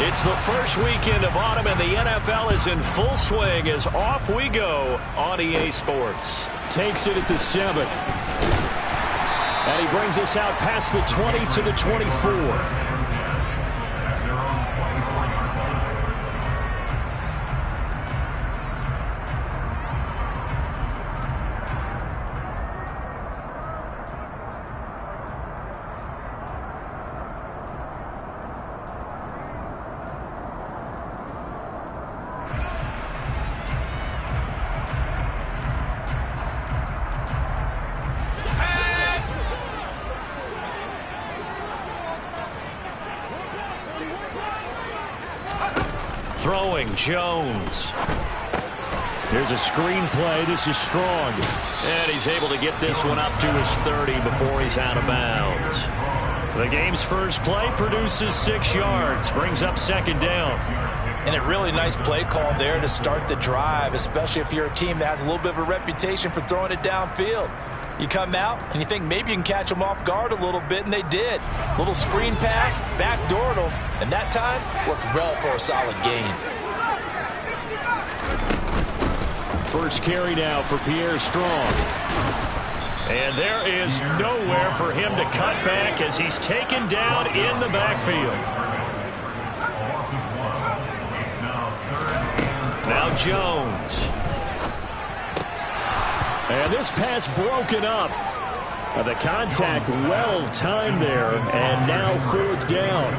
It's the first weekend of autumn, and the NFL is in full swing as off we go on EA Sports. Takes it at the 7. And he brings us out past the 20 to the 24. Throwing Jones. Here's a screen play. This is Strong. And he's able to get this one up to his 30 before he's out of bounds. The game's first play produces 6 yards. Brings up second down. And a really nice play call there to start the drive, especially if you're a team that has a little bit of a reputation for throwing it downfield. You come out and you think maybe you can catch them off guard a little bit, and they did. Little screen pass, backdoored them, and that time worked well for a solid gain. First carry now for Pierre Strong. And there is nowhere for him to cut back as he's taken down in the backfield. Now Jones. And this pass broken up. The contact well timed there, and now 4th down.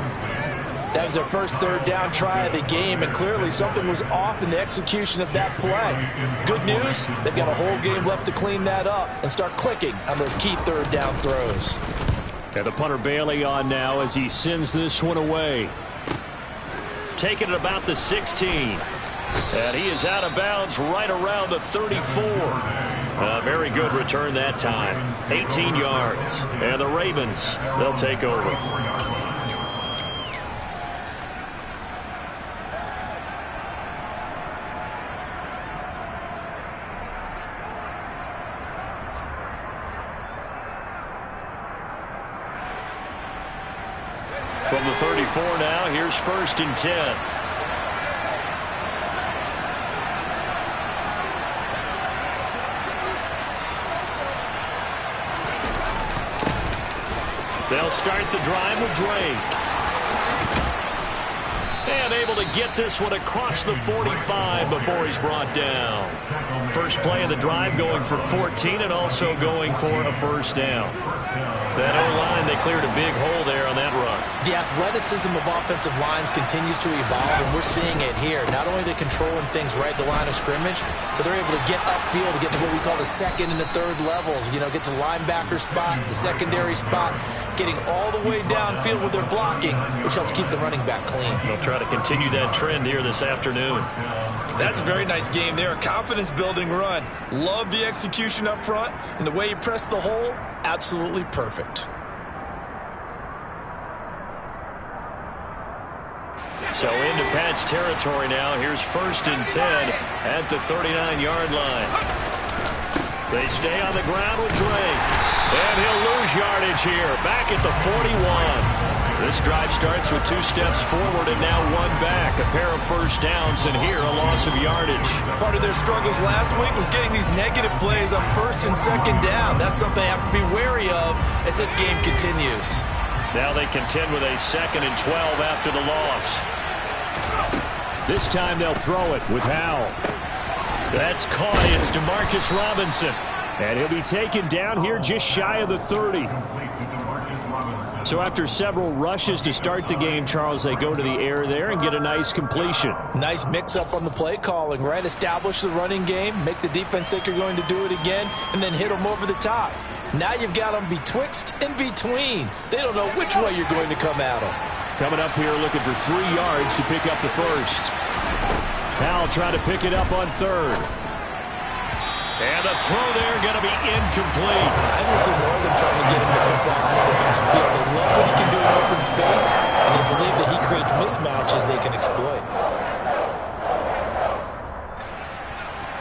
That was their first 3rd down try of the game, and clearly something was off in the execution of that play. Good news, they've got a whole game left to clean that up and start clicking on those key 3rd down throws. And the punter Bailey on now as he sends this one away. Taking it about the 16. And he is out of bounds right around the 34. A very good return that time. 18 yards. And the Ravens, they'll take over. From the 34 now, here's 1st and 10. They'll start the drive with Drake. And able to get this one across the 45 before he's brought down. First play of the drive going for 14 and also going for a 1st down. That O-line, they cleared a big hole there on that run. The athleticism of offensive lines continues to evolve, and we're seeing it here. Not only are they controlling things right at the line of scrimmage, but they're able to get upfield to get to what we call the 2nd and the 3rd levels. You know, get to linebacker spot, the secondary spot, getting all the way downfield with their blocking, which helps keep the running back clean. They'll try to continue that trend here this afternoon. That's a very nice game there. A confidence-building run. Love the execution up front, and the way he pressed the hole, absolutely perfect. So into Pat's territory now. Here's 1st and 10 at the 39-yard line. They stay on the ground with Drake. And he'll lose yardage here. Back at the 41. This drive starts with 2 steps forward and now 1 back. A pair of 1st downs, and here a loss of yardage. Part of their struggles last week was getting these negative plays on 1st and 2nd down. That's something they have to be wary of as this game continues. Now they contend with a 2nd and 12 after the loss. This time they'll throw it with Howell. That's caught. It's Demarcus Robinson. And he'll be taken down here just shy of the 30. So after several rushes to start the game, Charles, they go to the air there and get a nice completion. Nice mix-up on the play calling, right? Establish the running game, make the defense think you're going to do it again, and then hit them over the top. Now you've got them betwixt and between. They don't know which way you're going to come at them. Coming up here looking for 3 yards to pick up the 1st. Howell trying to pick it up on 3rd. And the throw there going to be incomplete. I will see more of them trying to get him to come back off the backfield. They love what he can do in open space, and they believe that he creates mismatches they can exploit.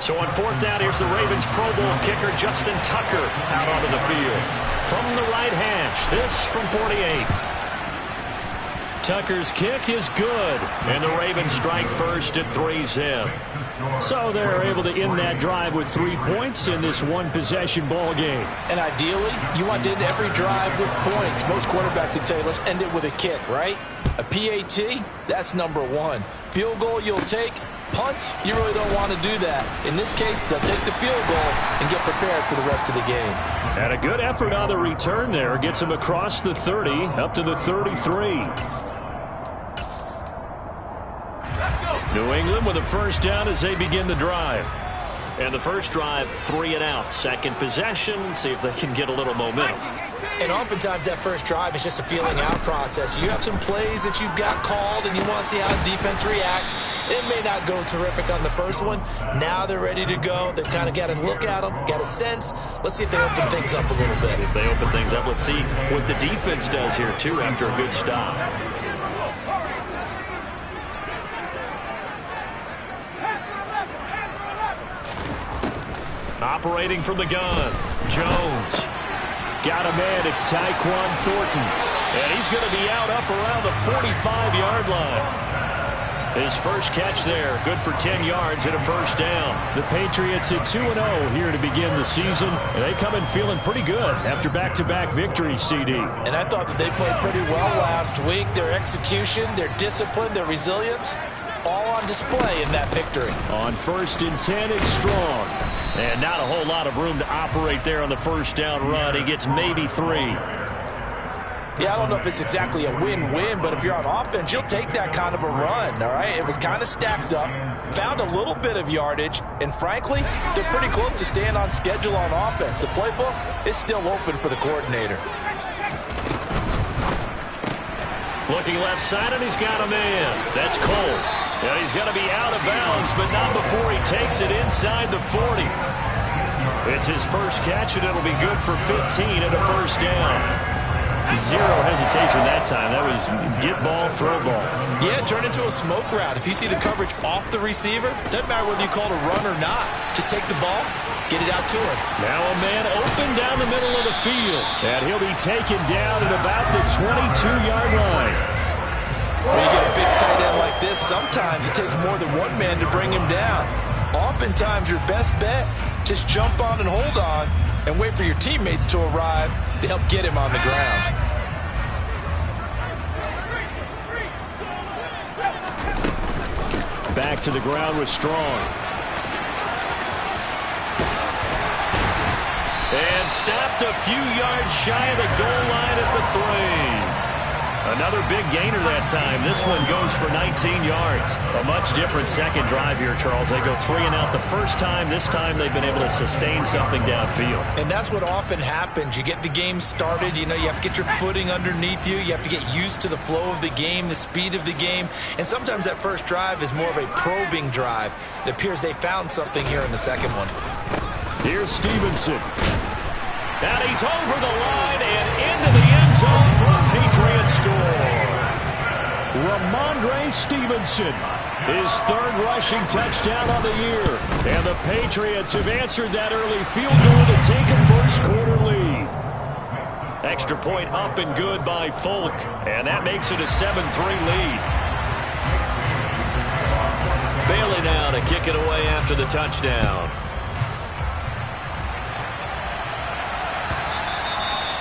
So on 4th down, here's the Ravens Pro Bowl kicker Justin Tucker out onto the field. From the right hash, this from 48. Tucker's kick is good. And the Ravens strike first at 3-zip. So they're able to end that drive with 3 points in this one-possession ball game. And ideally, you want to end every drive with points. Most quarterbacks would tell you, let's end it with a kick, right? A PAT, that's number one. Field goal you'll take. Punts, you really don't want to do that. In this case, they'll take the field goal and get prepared for the rest of the game. And a good effort on the return there. Gets him across the 30, up to the 33. New England with a first down as they begin the drive. And the first drive, 3 and out. Second possession, see if they can get a little momentum. And oftentimes that first drive is just a feeling out process. You have some plays that you've got called and you want to see how the defense reacts. It may not go terrific on the first one. Now they're ready to go. They've kind of got to look at them, got a sense. Let's see if they open things up a little bit. See if they open things up. Let's see what the defense does here, too, after a good stop. Operating from the gun, Jones. Got a man, it's Tyquan Thornton. And he's going to be out up around the 45-yard line. His first catch there, good for 10 yards and a first down. The Patriots at 2-0 here to begin the season. And they come in feeling pretty good after back-to-back victories, CD. And I thought that they played pretty well last week. Their execution, their discipline, their resilience, all on display in that victory. On 1st and 10, it's Strong. And not a whole lot of room to operate there on the first down run. He gets maybe 3. Yeah, I don't know if it's exactly a win-win, but if you're on offense, you'll take that kind of a run, all right? It was kind of stacked up, found a little bit of yardage, and frankly, they're pretty close to staying on schedule on offense. The playbook is still open for the coordinator. Looking left side, and he's got a man. That's Cole. And he's going to be out of bounds, but not before he takes it inside the 40. It's his first catch, and it'll be good for 15 and a first down. Zero hesitation that time. That was get ball, throw ball. Yeah, turn into a smoke route. If you see the coverage off the receiver, doesn't matter whether you call it a run or not. Just take the ball, get it out to him. Now a man open down the middle of the field. And he'll be taken down at about the 22-yard line. When you get a big tight end like this, sometimes it takes more than one man to bring him down. Oftentimes, your best bet, just jump on and hold on and wait for your teammates to arrive to help get him on the ground. Back to the ground with Strong. And stopped a few yards shy of the goal line at the 3. Another big gainer that time. This one goes for 19 yards. A much different second drive here, Charles. They go 3 and out the first time. This time they've been able to sustain something downfield. And that's what often happens. You get the game started. You know, you have to get your footing underneath you. You have to get used to the flow of the game, the speed of the game. And sometimes that first drive is more of a probing drive. It appears they found something here in the second one. Here's Stevenson. And he's over the line and into the end zone for a Patriot score. Ramondre Stevenson, his 3rd rushing touchdown on the year. And the Patriots have answered that early field goal to take a first-quarter lead. Extra point up and good by Folk. And that makes it a 7-3 lead. Bailey now to kick it away after the touchdown.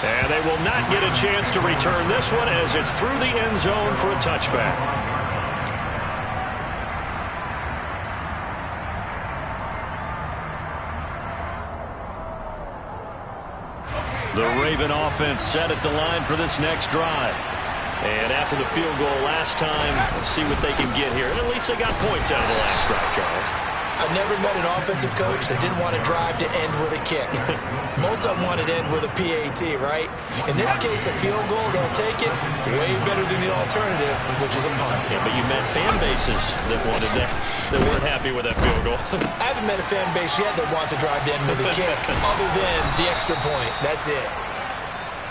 And they will not get a chance to return this one as it's through the end zone for a touchback. The Raven offense set at the line for this next drive. And after the field goal last time, let's see what they can get here. And at least they got points out of the last drive, Charles. I've never met an offensive coach that didn't want to drive to end with a kick. Most of them want to end with a PAT, right? In this case, a field goal, they'll take it way better than the alternative, which is a punt. Yeah, but you met fan bases that wanted that weren't happy with that field goal. I haven't met a fan base yet that wants to drive to end with a kick, other than the extra point. That's it.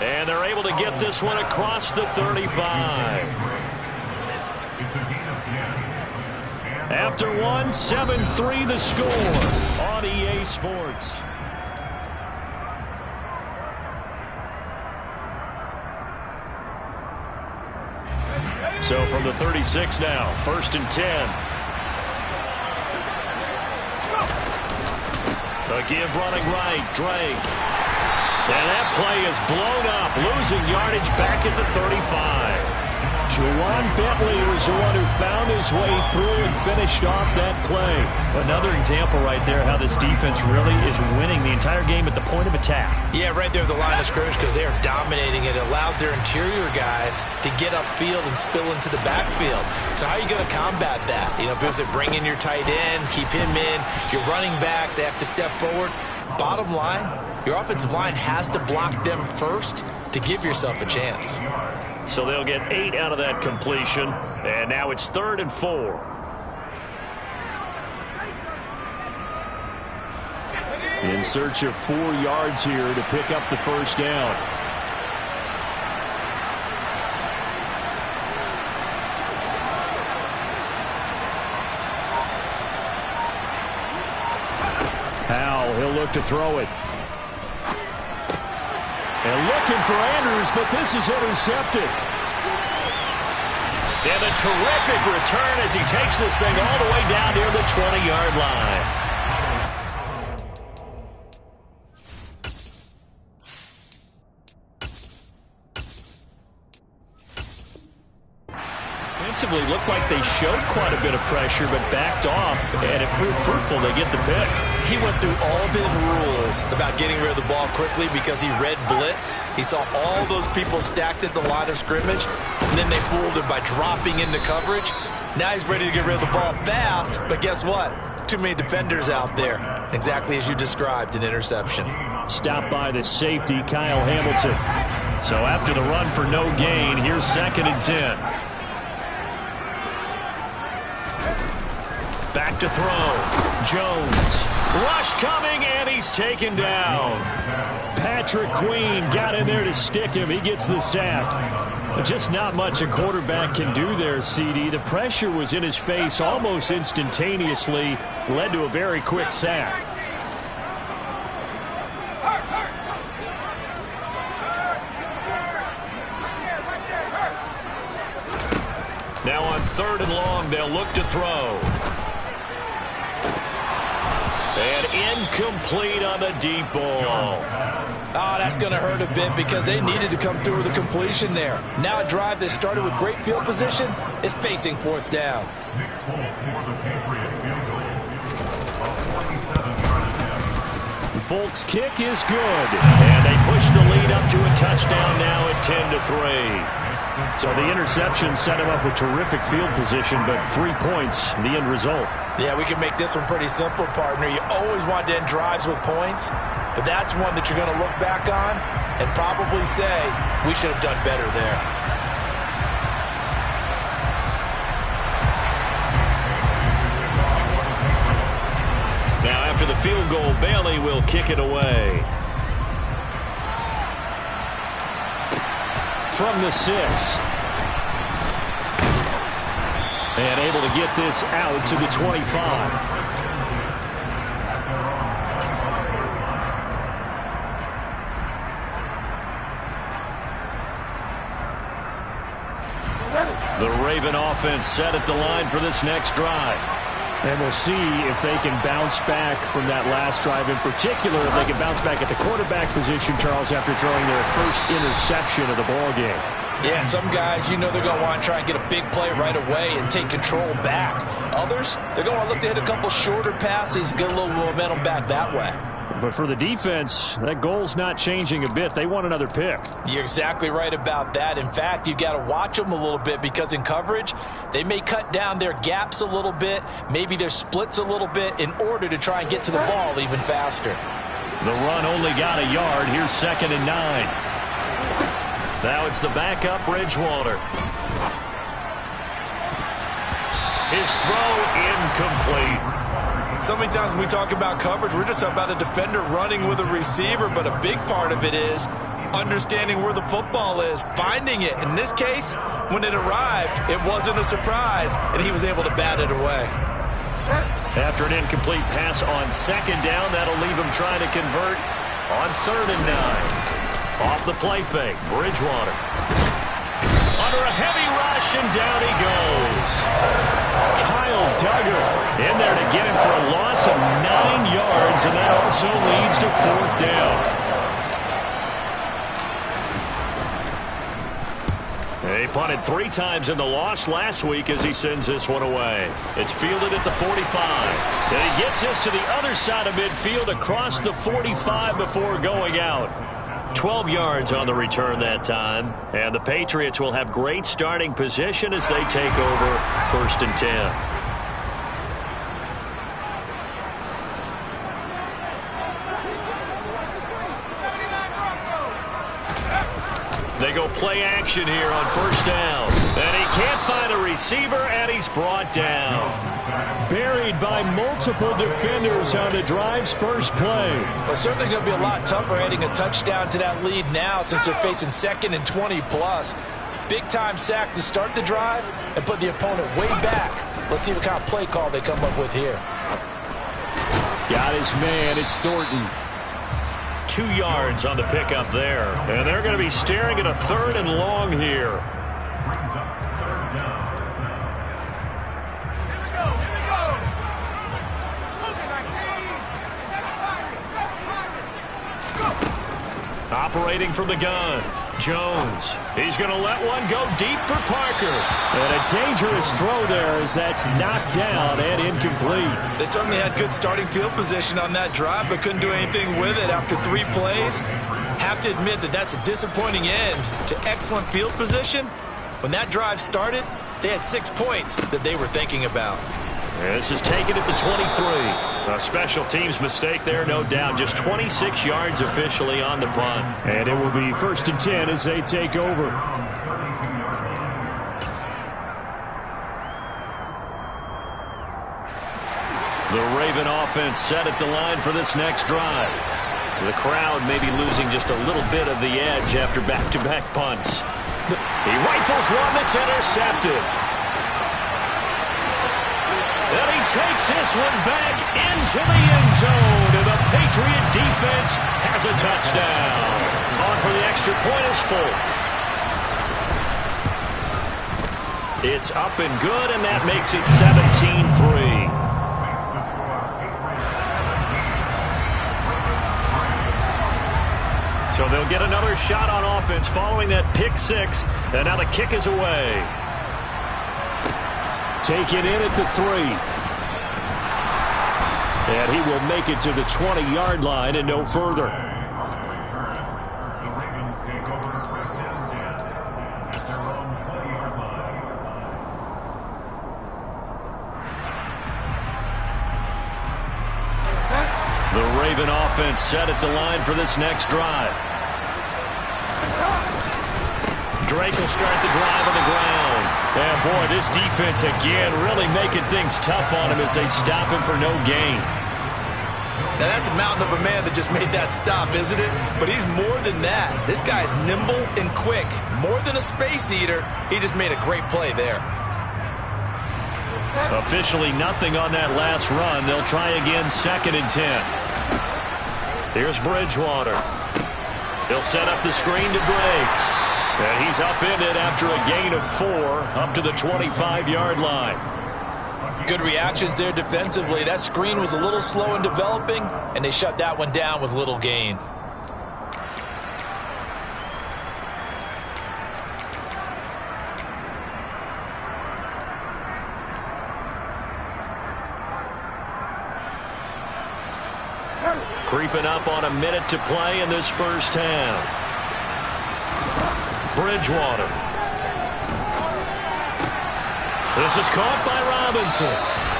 And they're able to get this one across the 35. After one, 7-3 the score on EA Sports. So from the 36 now, 1st and 10. A give running right, Drake. And that play is blown up, losing yardage back at the 35. Juwan Bentley was the one who found his way through and finished off that play. Another example right there how this defense really is winning the entire game at the point of attack. Yeah, right there at the line of scrimmage because they are dominating it. It allows their interior guys to get upfield and spill into the backfield. So how are you going to combat that? You know, because they bring in your tight end, keep him in. Your running backs, they have to step forward. Bottom line, your offensive line has to block them first to give yourself a chance. So they'll get 8 out of that completion, and now it's 3rd and 4. In search of 4 yards here to pick up the first down. Howell, he'll look to throw it. And looking for Andrews, but this is intercepted. And a terrific return as he takes this thing all the way down near the 20-yard line. Offensively, looked like they showed quite a bit of pressure, but backed off, and it proved fruitful. They get the pick. He went through all of his rules about getting rid of the ball quickly because he read blitz. He saw all those people stacked at the line of scrimmage, and then they fooled him by dropping into coverage. Now he's ready to get rid of the ball fast, but guess what? Too many defenders out there. Exactly as you described, an interception. Stopped by the safety, Kyle Hamilton. So after the run for no gain, here's 2nd and 10. Back to throw. Jones. Rush coming, and he's taken down. Patrick Queen got in there to stick him. He gets the sack. Just not much a quarterback can do there, CD. The pressure was in his face almost instantaneously. Led to a very quick sack. Now on 3rd and long, they'll look to throw. And incomplete on the deep ball. Oh, that's going to hurt a bit because they needed to come through with a completion there. Now a drive that started with great field position is facing 4th down. Folk's kick is good. And they push the lead up to a touchdown now at 10-3. So the interception set him up with terrific field position, but 3 points, the end result. Yeah, we can make this one pretty simple, partner. You always want to end drives with points, but that's one that you're going to look back on and probably say, we should have done better there. Now after the field goal, Bailey will kick it away. From the 6. And able to get this out to the 25. The Raven offense set at the line for this next drive. And we'll see if they can bounce back from that last drive. In particular, if they can bounce back at the quarterback position, Charles, after throwing their first interception of the ballgame. Yeah, some guys, you know they're going to want to try and get a big play right away and take control back. Others, they're going to look to hit a couple shorter passes, get a little momentum back that way. But for the defense, that goal's not changing a bit. They want another pick. You're exactly right about that. In fact, you've got to watch them a little bit because in coverage, they may cut down their gaps a little bit, maybe their splits a little bit in order to try and get to the ball even faster. The run only got a yard. Here's 2nd and 9. Now it's the backup, Bridgewater. His throw incomplete. So many times when we talk about coverage, we're just about a defender running with a receiver, but a big part of it is understanding where the football is, finding it. In this case, when it arrived, it wasn't a surprise, and he was able to bat it away. After an incomplete pass on 2nd down, that'll leave him trying to convert on 3rd and 9. Off the play fake, Bridgewater. Under a heavy rush, rush, and down he goes. Kyle Duggar in there to get him for a loss of 9 yards, and that also leads to 4th down. He punted 3 times in the loss last week as he sends this one away. It's fielded at the 45. And he gets this to the other side of midfield across the 45 before going out. 12 yards on the return that time. And the Patriots will have great starting position as they take over 1st and 10. They go play action here on 1st down. And he can't find a receiver, and he's brought down. Buried by multiple defenders on the drive's first play. Well, it's certainly going to be a lot tougher adding a touchdown to that lead now since they're facing 2nd and 20+. Big-time sack to start the drive and put the opponent way back. Let's see what kind of play call they come up with here. Got his man. It's Thornton. 2 yards on the pickup there. And they're going to be staring at a 3rd and long here. Operating from the gun. Jones. He's going to let one go deep for Parker. And a dangerous throw there as that's knocked down and incomplete. They certainly had good starting field position on that drive, but couldn't do anything with it after 3 plays. Have to admit that that's a disappointing end to excellent field position. When that drive started, they had 6 points that they were thinking about. This is taken at the 23. A special teams mistake there, no doubt. Just 26 yards officially on the punt. And it will be 1st and 10 as they take over. The Raven offense set at the line for this next drive. The crowd may be losing just a little bit of the edge after back-to-back punts. He rifles one that's intercepted. And he takes this one back into the end zone. And the Patriot defense has a touchdown. On for the extra point is Folk. It's up and good, and that makes it 17-3. So they'll get another shot on offense following that pick 6. And now the kick is away. Take it in at the 3. And he will make it to the 20-yard line and no further. The Raven offense set at the line for this next drive. Drake will start the drive on the ground. And boy, this defense again really making things tough on him as they stop him for no gain. Now that's a mountain of a man that just made that stop, isn't it? But he's more than that. This guy's nimble and quick. More than a space eater. He just made a great play there. Officially nothing on that last run. They'll try again 2nd and 10. Here's Bridgewater. He'll set up the screen to Drake. And he's upended after a gain of 4 up to the 25-yard line. Good reactions there defensively. That screen was a little slow in developing, and they shut that one down with little gain. Creeping up on a minute to play in this first half. Bridgewater. This is caught by Robinson.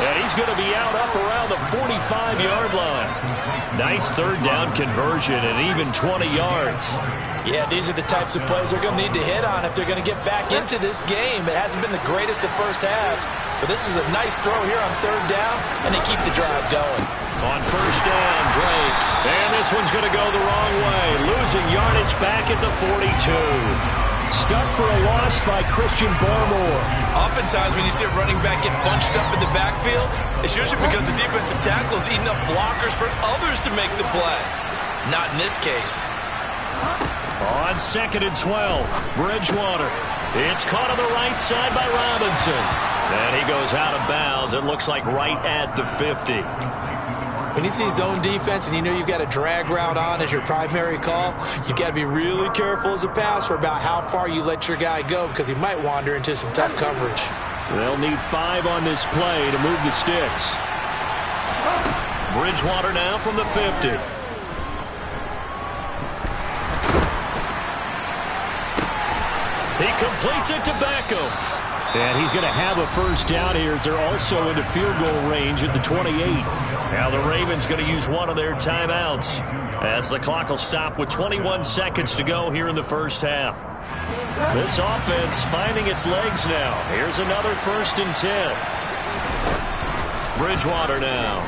And he's going to be out up around the 45-yard line. Nice 3rd down conversion and even 20 yards. Yeah, these are the types of plays they're going to need to hit on if they're going to get back into this game. It hasn't been the greatest of first halves, but this is a nice throw here on 3rd down, and they keep the drive going. On 1st down, Drake. And this one's going to go the wrong way. Losing yardage back at the 42. Stuck for a loss by Christian Barmore. Oftentimes when you see a running back get bunched up in the backfield, it's usually because the defensive tackle is eating up blockers for others to make the play. Not in this case. On 2nd and 12, Bridgewater. It's caught on the right side by Robinson. And he goes out of bounds. It looks like right at the 50. When you see zone defense and you know you've got a drag route on as your primary call, you've got to be really careful as a passer about how far you let your guy go because he might wander into some tough coverage. They'll need 5 on this play to move the sticks. Bridgewater now from the 50. He completes it to Beckham. And he's going to have a first down here as they're also into field goal range at the 28. Now the Ravens going to use one of their timeouts as the clock will stop with 21 seconds to go here in the first half. This offense finding its legs now. Here's another 1st and 10. Bridgewater now.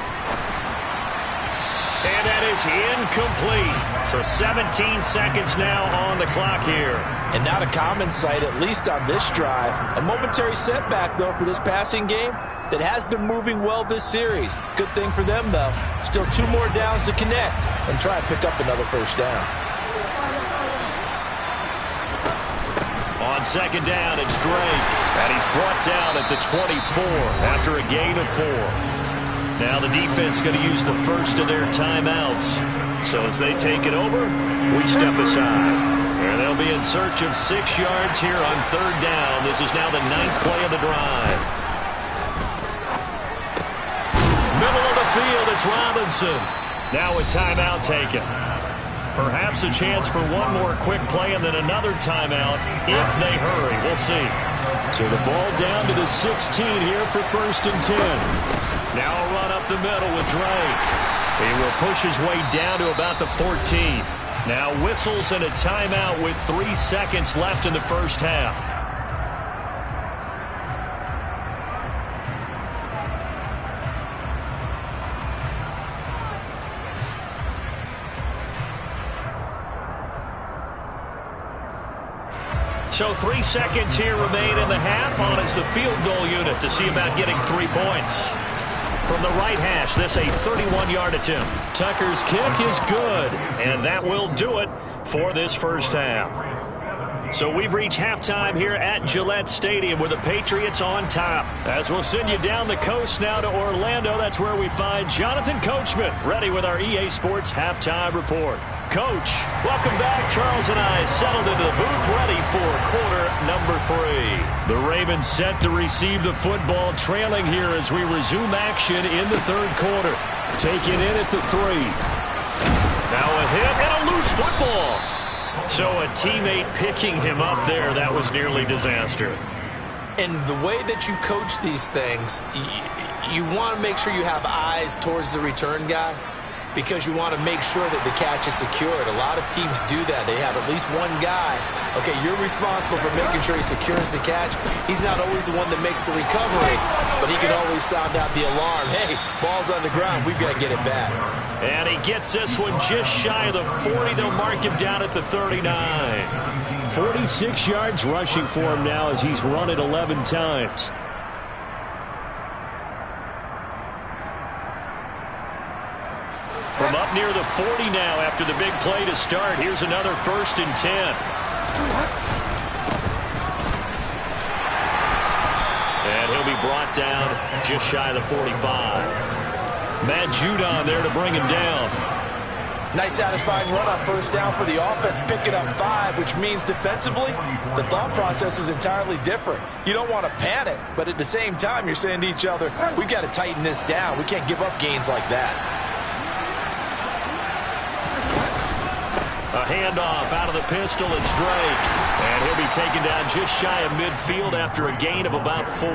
And that is incomplete. So 17 seconds now on the clock here. And not a common sight, at least on this drive. A momentary setback, though, for this passing game that has been moving well this series. Good thing for them, though. Still 2 more downs to connect and try and pick up another first down. On 2nd down, it's Drake. And he's brought down at the 24 after a gain of 4. Now the defense going to use the first of their timeouts. So as they take it over, we step aside. And they'll be in search of 6 yards here on 3rd down. This is now the 9th play of the drive. Middle of the field, it's Robinson. Now a timeout taken. Perhaps a chance for one more quick play and then another timeout if they hurry. We'll see. So the ball down to the 16 here for 1st and 10. Now a run up the middle with Drake. He will push his way down to about the 14. Now whistles and a timeout with 3 seconds left in the first half. So 3 seconds here remain in the half. On it's the field goal unit to see about getting 3 points. From the right hash, this a 31-yard attempt. Tucker's kick is good, and that will do it for this first half. So we've reached halftime here at Gillette Stadium with the Patriots on top. As we'll send you down the coast now to Orlando, that's where we find Jonathan Coachman ready with our EA Sports Halftime Report. Coach, welcome back. Charles and I settled into the booth ready for quarter number 3. The Ravens set to receive the football, trailing here as we resume action in the 3rd quarter. Taken in at the 3. Now a hit and a loose football. So a teammate picking him up there, that was nearly disaster. And the way that you coach these things, you want to make sure you have eyes towards the return guy because you want to make sure that the catch is secured. A lot of teams do that. They have at least one guy. Okay, you're responsible for making sure he secures the catch. He's not always the one that makes the recovery, but he can always sound out the alarm. Hey, ball's on the ground. We've got to get it back. And he gets this one just shy of the 40. They'll mark him down at the 39. 46 yards rushing for him now as he's run it 11 times. From up near the 40 now after the big play to start. Here's another 1st and 10. And he'll be brought down just shy of the 45. Matt Judon there to bring him down. Nice satisfying run on 1st down for the offense, picking up 5, which means defensively, the thought process is entirely different. You don't want to panic, but at the same time, you're saying to each other, we've got to tighten this down. We can't give up gains like that. A handoff out of the pistol. It's Drake. And he'll be taken down just shy of midfield after a gain of about 4.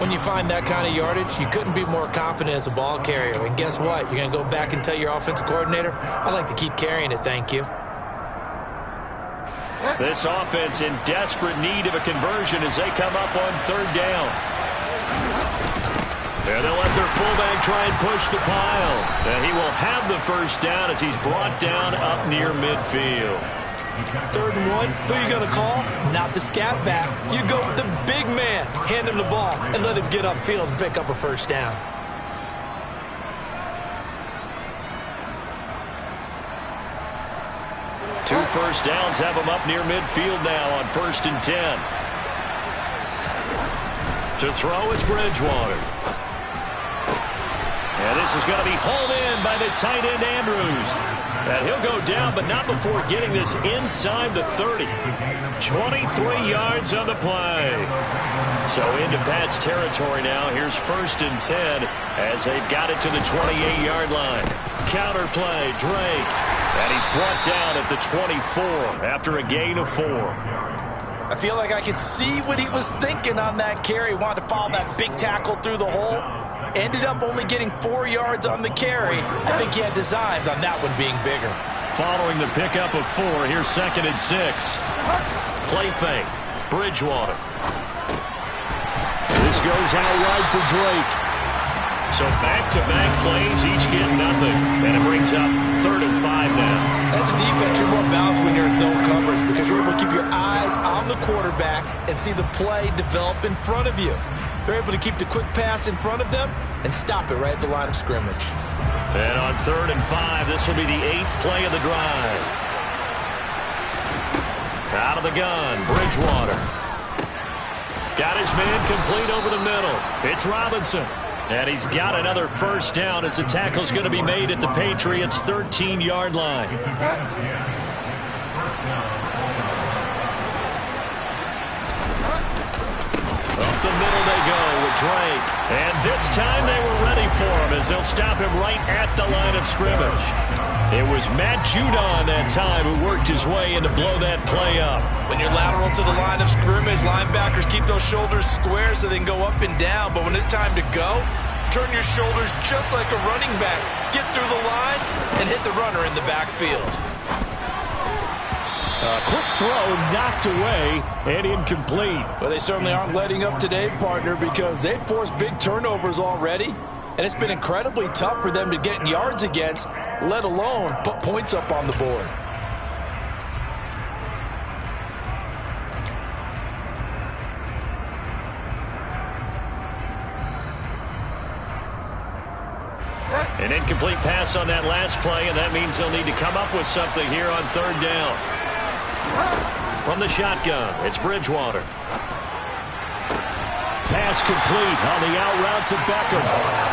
When you find that kind of yardage, you couldn't be more confident as a ball carrier. And guess what? You're going to go back and tell your offensive coordinator, I'd like to keep carrying it, thank you. This offense in desperate need of a conversion as they come up on 3rd down. And they'll let their fullback try and push the pile. And he will have the first down as he's brought down up near midfield. 3rd and 1, who are you going to call? Not the scat back. You go with the big man. Hand him the ball and let him get upfield and pick up a first down. 2 first downs have him up near midfield now on 1st and 10. To throw is Bridgewater. And this is going to be hauled in by the tight end Andrews. And he'll go down, but not before getting this inside the 30. 23 yards on the play. So into Pat's territory now. Here's 1st and 10 as they've got it to the 28-yard line. Counter play, Drake. And he's brought down at the 24 after a gain of 4. I feel like I could see what he was thinking on that carry. Wanted to follow that big tackle through the hole. Ended up only getting 4 yards on the carry. I think he had designs on that one being bigger. Following the pickup of 4, here's 2nd and 6. Play fake. Bridgewater. This goes out wide for Drake. So back-to-back plays, each get nothing. And it brings up 3rd and 5 now. As a defense, you're more balanced when you're in zone coverage because you're able to keep your eyes on the quarterback and see the play develop in front of you. They're able to keep the quick pass in front of them and stop it right at the line of scrimmage. And on 3rd and 5, this will be the 8th play of the drive. Out of the gun, Bridgewater. Got his man complete over the middle. It's Robinson. And he's got another first down as the tackle's going to be made at the Patriots' 13-yard line. Up the middle they go with Drake. And this time they were ready for him as they'll stop him right at the line of scrimmage. It was Matt Judon that time who worked his way in to blow that play up. When you're lateral to the line of scrimmage, linebackers keep those shoulders square so they can go up and down. But when it's time to go, turn your shoulders just like a running back. Get through the line and hit the runner in the backfield. Quick throw knocked away and incomplete. Well, they certainly aren't letting up today, partner, because they've forced big turnovers already. And it's been incredibly tough for them to get yards against, let alone put points up on the board. An incomplete pass on that last play, and that means they'll need to come up with something here on 3rd down. From the shotgun, it's Bridgewater. Pass complete on the out route to Beckham.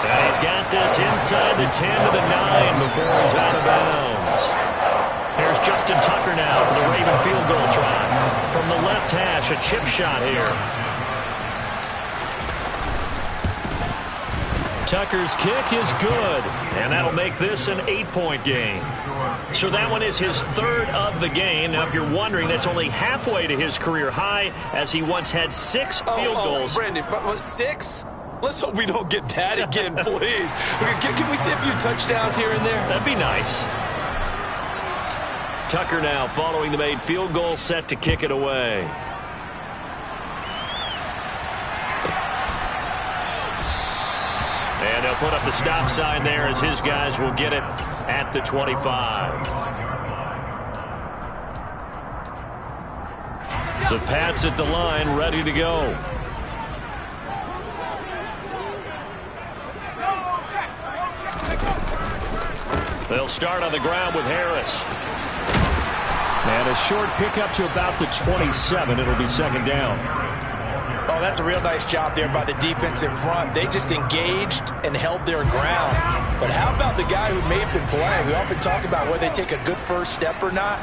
And he's got this inside the 10 to the 9 before he's out of bounds. Here's Justin Tucker now for the Raven field goal try. From the left hash, a chip shot here. Tucker's kick is good, and that'll make this an 8-point game. So that one is his 3rd of the game. Now, if you're wondering, that's only halfway to his career high, as he once had 6 field goals. Brandon, but 6? Let's hope we don't get that again, please. Can we see a few touchdowns here and there? That'd be nice. Tucker now following the made field goal, set to kick it away. And they'll put up the stop sign there as his guys will get it at the 25. The Pats at the line, ready to go. They'll start on the ground with Harris. And a short pickup to about the 27. It'll be 2nd down. Oh, that's a real nice job there by the defensive front. They just engaged and held their ground. But how about the guy who made the play? We often talk about whether they take a good first step or not.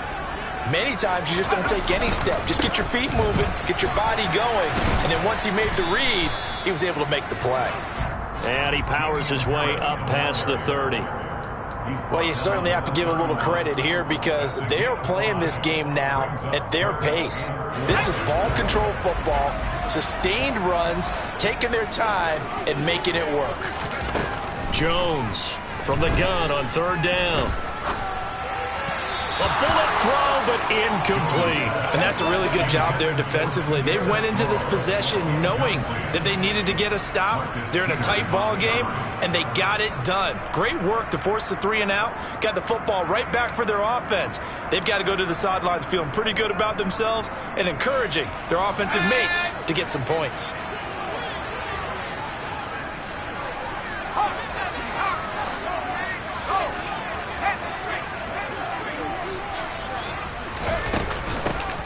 Many times you just don't take any step. Just get your feet moving, get your body going, and then once he made the read, he was able to make the play. And he powers his way up past the 30. Well, you certainly have to give a little credit here because they are playing this game now at their pace. This is ball control football, sustained runs, taking their time and making it work. Jones from the gun on 3rd down. A bullet throw, but incomplete. And that's a really good job there defensively. They went into this possession knowing that they needed to get a stop. They're in a tight ball game, and they got it done. Great work to force the 3 and out. Got the football right back for their offense. They've got to go to the sidelines feeling pretty good about themselves and encouraging their offensive mates to get some points.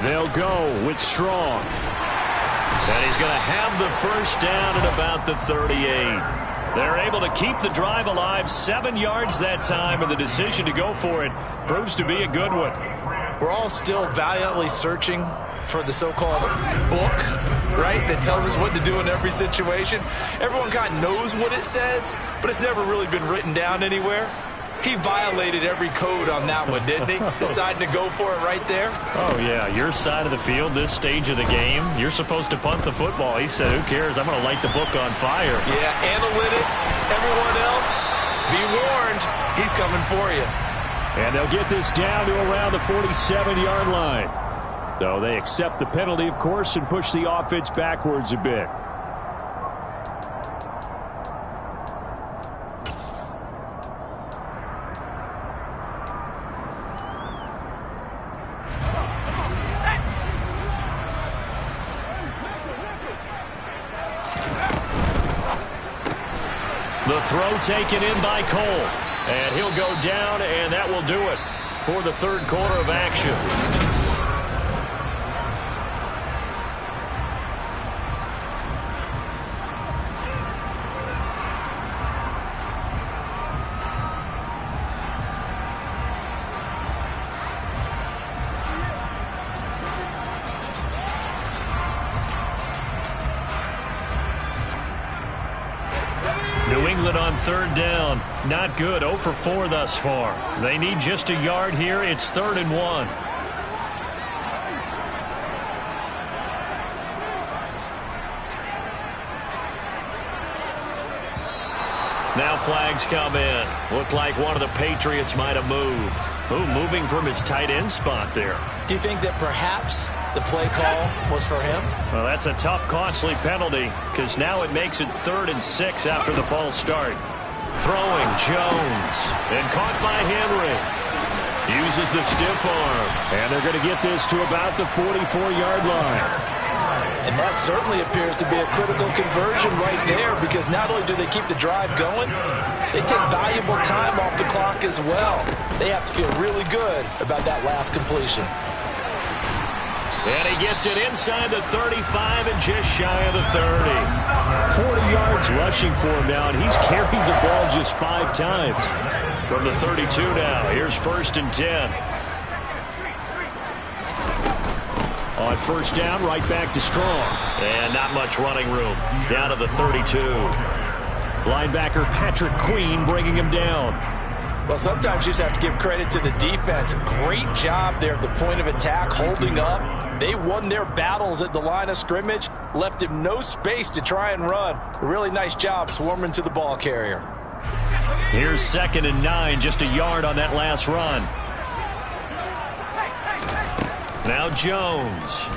They'll go with Strong. And he's going to have the first down at about the 38. They're able to keep the drive alive, 7 yards that time, and the decision to go for it proves to be a good one. We're all still valiantly searching for the so-called book, right, that tells us what to do in every situation. Everyone kind of knows what it says, but it's never really been written down anywhere. He violated every code on that one, didn't he? Deciding to go for it right there. Oh, yeah, your side of the field, this stage of the game, you're supposed to punt the football. He said, who cares? I'm going to light the book on fire. Yeah, analytics, everyone else, be warned, he's coming for you. And they'll get this down to around the 47-yard line. So they accept the penalty, of course, and push the offense backwards a bit. The throw taken in by Cole. And he'll go down, and that will do it for the third quarter of action. New England on third down. Not good. 0 for 4 thus far. They need just a yard here. It's 3rd and 1. Now flags come in. Looked like one of the Patriots might have moved. Ooh, moving from his tight end spot there. Do you think that perhaps the play call was for him? Well, that's a tough, costly penalty because now it makes it 3rd and 6 after the false start. Throwing Jones and caught by Henry. Uses the stiff arm. And they're going to get this to about the 44-yard line. And that certainly appears to be a critical conversion right there because not only do they keep the drive going, they take valuable time off the clock as well. They have to feel really good about that last completion. And he gets it inside the 35 and just shy of the 30. 40 yards rushing for him now, and he's carried the ball just 5 times. From the 32 now, here's 1st and 10. On first down, right back to Strong. And not much running room. Down to the 32. Linebacker Patrick Queen bringing him down. Well, sometimes you just have to give credit to the defense. Great job there at the point of attack, holding up. They won their battles at the line of scrimmage, left him no space to try and run. A really nice job swarming to the ball carrier. Here's 2nd and 9, just a yard on that last run. Now Jones.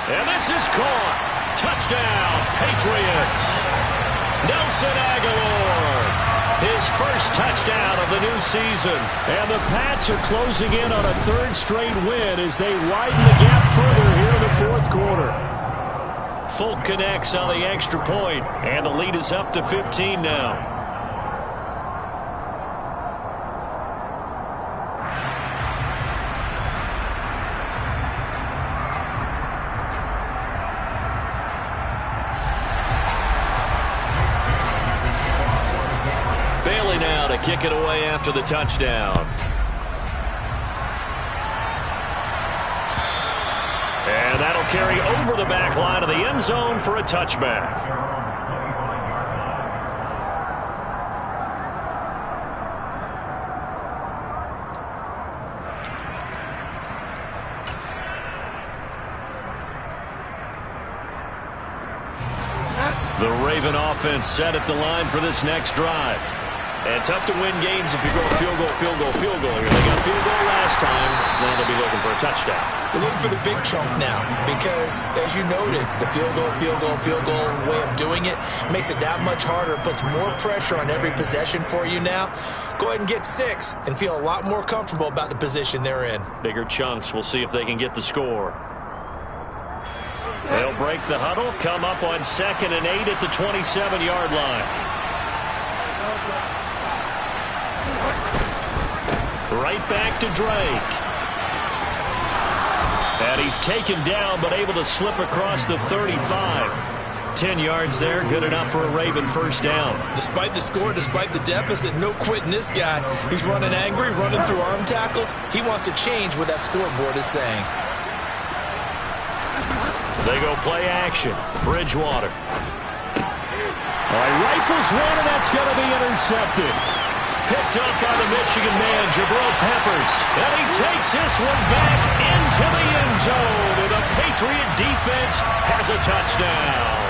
And this is caught. Touchdown, Patriots. Nelson Aguilar. His first touchdown of the new season. And the Pats are closing in on a 3rd straight win as they widen the gap further here in the 4th quarter. Folk connects on the extra point, and the lead is up to 15 now. Bailey now to kick it away after the touchdown. And that'll carry over the back line of the end zone for a touchback. The Raven offense set at the line for this next drive. And tough to win games if you go field goal, field goal, field goal here. They got field goal last time. Now they'll be looking for a touchdown. They're looking for the big chunk now because, as you noted, the field goal way of doing it makes it that much harder, puts more pressure on every possession for you now. Go ahead and get 6 and feel a lot more comfortable about the position they're in. Bigger chunks. We'll see if they can get the score. They'll break the huddle, come up on 2nd and 8 at the 27-yard line. Right back to Drake. And he's taken down, but able to slip across the 35. 10 yards there, good enough for a Raven first down. Despite the score, despite the deficit, no quitting this guy. He's running angry, running through arm tackles. He wants to change what that scoreboard is saying. They go play action. Bridgewater. All right, rifles one, and that's going to be intercepted. Picked up by the Michigan man, Jabril Peppers. And he takes this one back into the end zone. And the Patriot defense has a touchdown.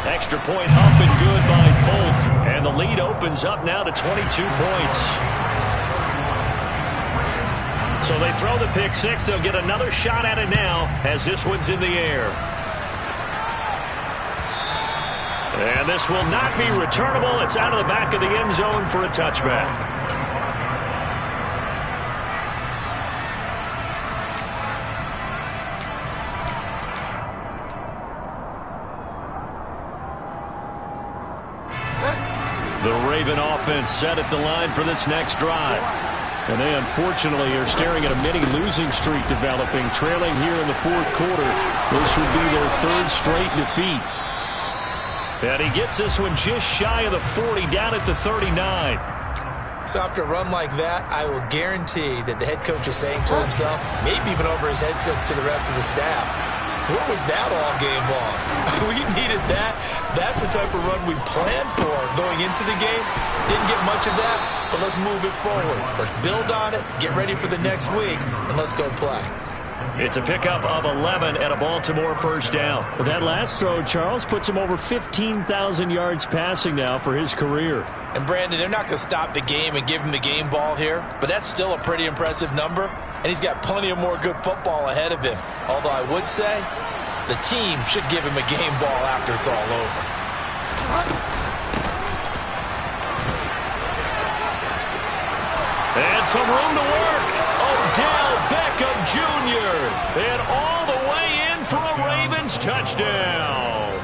Extra point up and good by Folk. And the lead opens up now to 22 points. So they throw the pick six. They'll get another shot at it now as this one's in the air. And this will not be returnable. It's out of the back of the end zone for a touchback. The Raven offense set at the line for this next drive. And they unfortunately are staring at a mini losing streak developing, trailing here in the fourth quarter. This would be their third straight defeat. And he gets this one just shy of the 40, down at the 39. So after a run like that, I will guarantee that the head coach is saying to himself, maybe even over his headsets to the rest of the staff, what was that all game long? We needed that. That's the type of run we planned for going into the game. Didn't get much of that, but let's move it forward. Let's build on it, get ready for the next week, and let's go play. It's a pickup of 11 and a Baltimore first down. But that last throw, Charles, puts him over 15,000 yards passing now for his career. And Brandon, they're not going to stop the game and give him the game ball here, but that's still a pretty impressive number, and he's got plenty of more good football ahead of him. Although I would say the team should give him a game ball after it's all over. And some room to work. Odell Beckham Jr. And all the way in for a Ravens touchdown.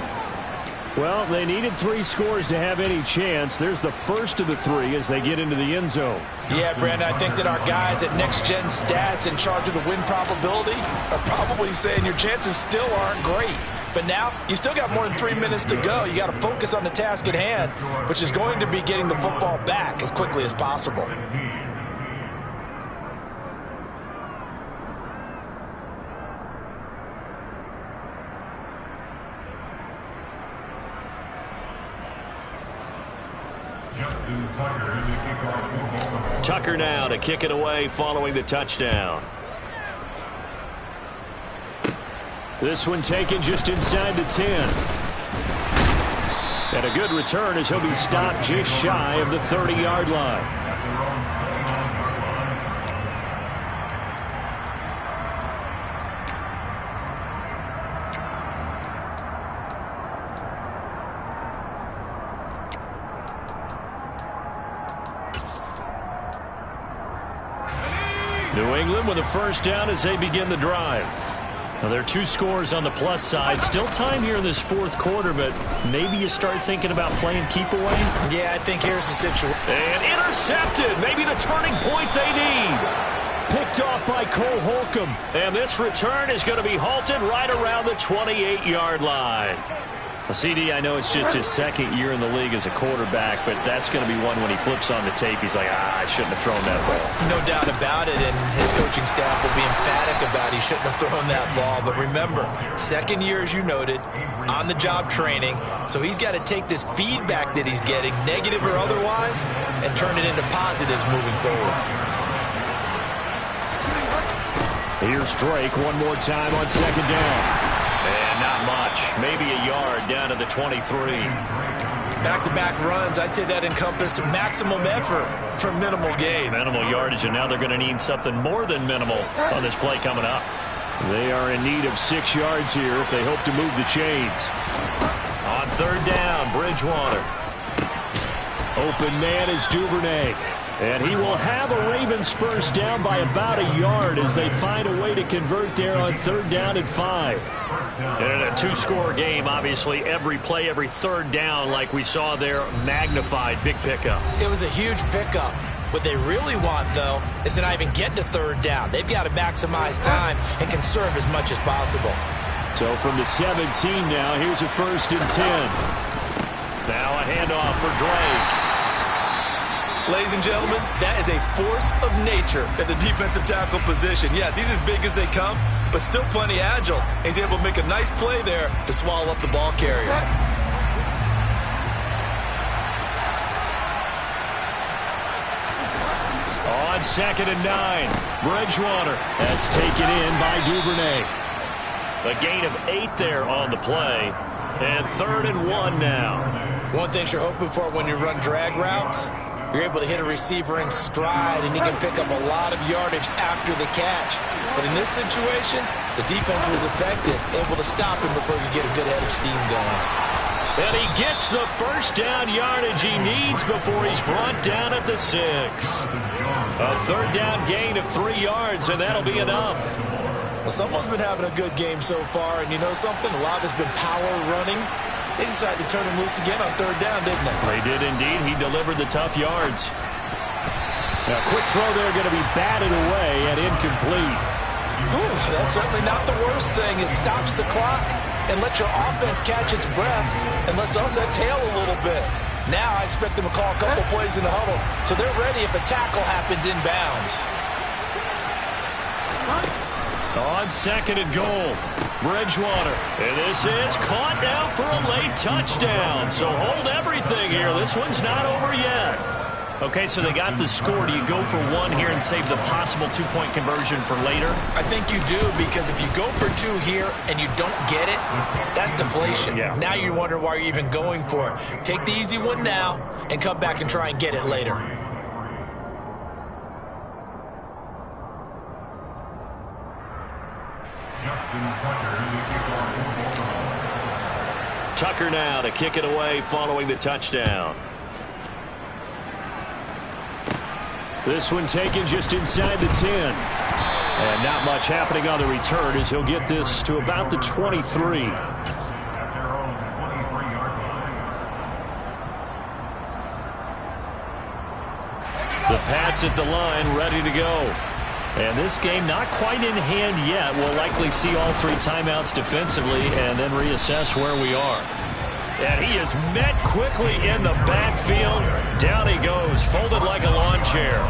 Well, they needed 3 scores to have any chance. There's the first of the 3 as they get into the end zone. Yeah, Brandon, I think that our guys at Next Gen Stats in charge of the win probability are probably saying your chances still aren't great. But now, you still got more than 3 minutes to go. You got to focus on the task at hand, which is going to be getting the football back as quickly as possible. Tucker now to kick it away following the touchdown. This one taken just inside the 10. And a good return as he'll be stopped just shy of the 30-yard line. New England with a first down as they begin the drive. Now, there are 2 scores on the plus side. Still time here in this fourth quarter, but maybe you start thinking about playing keep away. Yeah, I think here's the situation. And intercepted. Maybe the turning point they need. Picked off by Cole Holcomb. And this return is going to be halted right around the 28-yard line. Well, CD, I know it's just his second year in the league as a quarterback, but that's going to be one when he flips on the tape. He's like, I shouldn't have thrown that ball. No doubt about it, and his coaching staff will be emphatic about he shouldn't have thrown that ball. But remember, second year, as you noted, on-the-job training, so he's got to take this feedback that he's getting, negative or otherwise, and turn it into positives moving forward. Here's Drake one more time on second down. And not much. Maybe a yard down to the 23. Back-to-back runs, I'd say that encompassed maximum effort for minimal gain. Minimal yardage, and now they're going to need something more than minimal on this play coming up. They are in need of 6 yards here if they hope to move the chains. On third down, Bridgewater. Open man is Duvernay. And he will have a Ravens first down by about a yard as they find a way to convert there on third down and 5. And in a 2-score game, obviously, every play, every third down, like we saw there, magnified. Big pickup. It was a huge pickup. What they really want, though, is to not even get to third down. They've got to maximize time and conserve as much as possible. So from the 17 now, here's a 1st and 10. Now a handoff for Drake. Ladies and gentlemen, that is a force of nature at the defensive tackle position. Yes, he's as big as they come, but still plenty agile. He's able to make a nice play there to swallow up the ball carrier. On 2nd and 9, Bridgewater. That's taken in by Duvernay. A gain of 8 there on the play. And 3rd and 1 now. One thing you're hoping for when you run drag routes, you're able to hit a receiver in stride, and he can pick up a lot of yardage after the catch. But in this situation, the defense was effective, able to stop him before he could get a good head of steam going. And he gets the 1st down yardage he needs before he's brought down at the 6. A 3rd down gain of 3 yards, and that'll be enough. Well, someone's been having a good game so far, and you know something? A lot of it's been power running. They decided to turn him loose again on 3rd down, didn't they? They did indeed. He delivered the tough yards. Now, quick throw there going to be batted away and incomplete. Ooh, that's certainly not the worst thing. It stops the clock and lets your offense catch its breath and lets us exhale a little bit. Now I expect them to call a couple plays in the huddle, so they're ready if a tackle happens inbounds. On 2nd and goal, Bridgewater. And this is caught now for a late touchdown. So hold everything here. This one's not over yet. Okay, so they got the score. Do you go for 1 here and save the possible 2-point conversion for later? I think you do, because if you go for 2 here and you don't get it, that's deflation. Yeah. Now you wonder why you're even going for it. Take the easy one now and come back and try and get it later. Tucker now to kick it away following the touchdown. This one taken just inside the 10. And not much happening on the return as he'll get this to about the 23. The Pats at the line, ready to go. And this game not quite in hand yet. We'll likely see all 3 timeouts defensively and then reassess where we are. And he is met quickly in the backfield. Down he goes, folded like a lawn chair.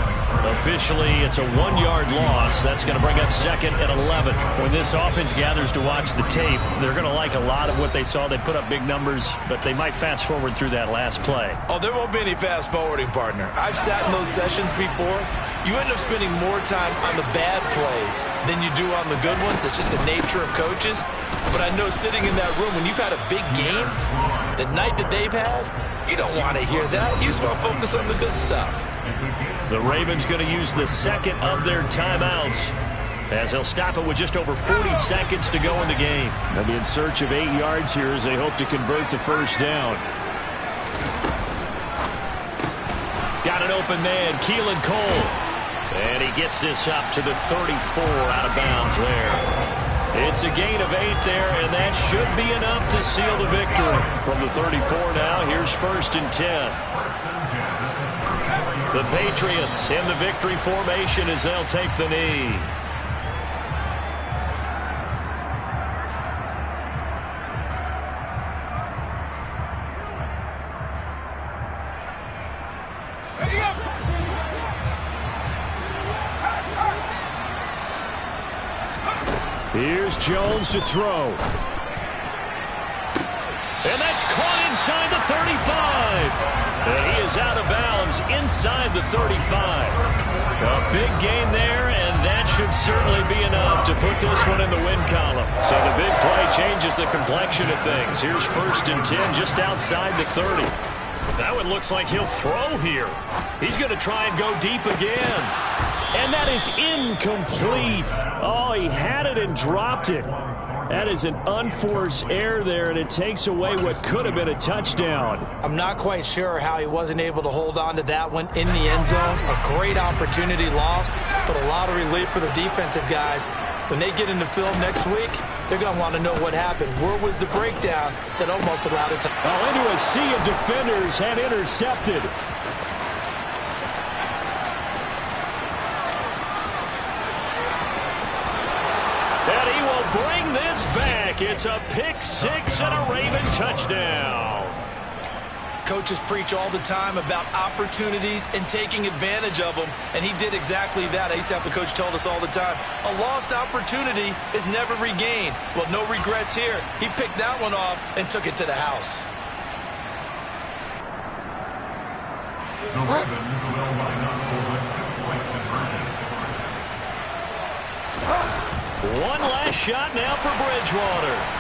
Officially, it's a 1-yard loss. That's going to bring up 2nd and 11. When this offense gathers to watch the tape, they're going to like a lot of what they saw. They put up big numbers, but they might fast forward through that last play. Oh, there won't be any fast forwarding, partner. I've sat in those sessions before. You end up spending more time on the bad plays than you do on the good ones. It's just the nature of coaches. But I know sitting in that room, when you've had a big game, the night that they've had, you don't want to hear that. You just want to focus on the good stuff. The Ravens going to use the 2nd of their timeouts as they'll stop it with just over 40 seconds to go in the game. They'll be in search of 8 yards here as they hope to convert the 1st down. Got an open man, Keelan Cole. And he gets this up to the 34 out of bounds there. It's a gain of 8 there, and that should be enough to seal the victory. From the 34 now, here's 1st and 10. The Patriots in the victory formation as they'll take the knee. Here's Jones to throw. And that's caught inside the 35. And he is out of bounds inside the 35. A big game there, and that should certainly be enough to put this one in the win column. So the big play changes the complexion of things. Here's 1st and 10 just outside the 30. That one looks like he'll throw here. He's going to try and go deep again. And that is incomplete. Oh, he had it and dropped it. That is an unforced error there, and it takes away what could have been a touchdown. I'm not quite sure how he wasn't able to hold on to that one in the end zone. A great opportunity lost, but a lot of relief for the defensive guys. When they get into film next week, they're going to want to know what happened. Where was the breakdown that almost allowed it to... Into a sea of defenders and intercepted. bring this back. It's a pick six and a Raven touchdown. Coaches preach all the time about opportunities and taking advantage of them, and he did exactly that. ASAP, the coach, told us all the time, a lost opportunity is never regained. Well, no regrets here. He picked that one off and took it to the house. The Ravens will line up for the two-point conversion. One last shot now for Bridgewater.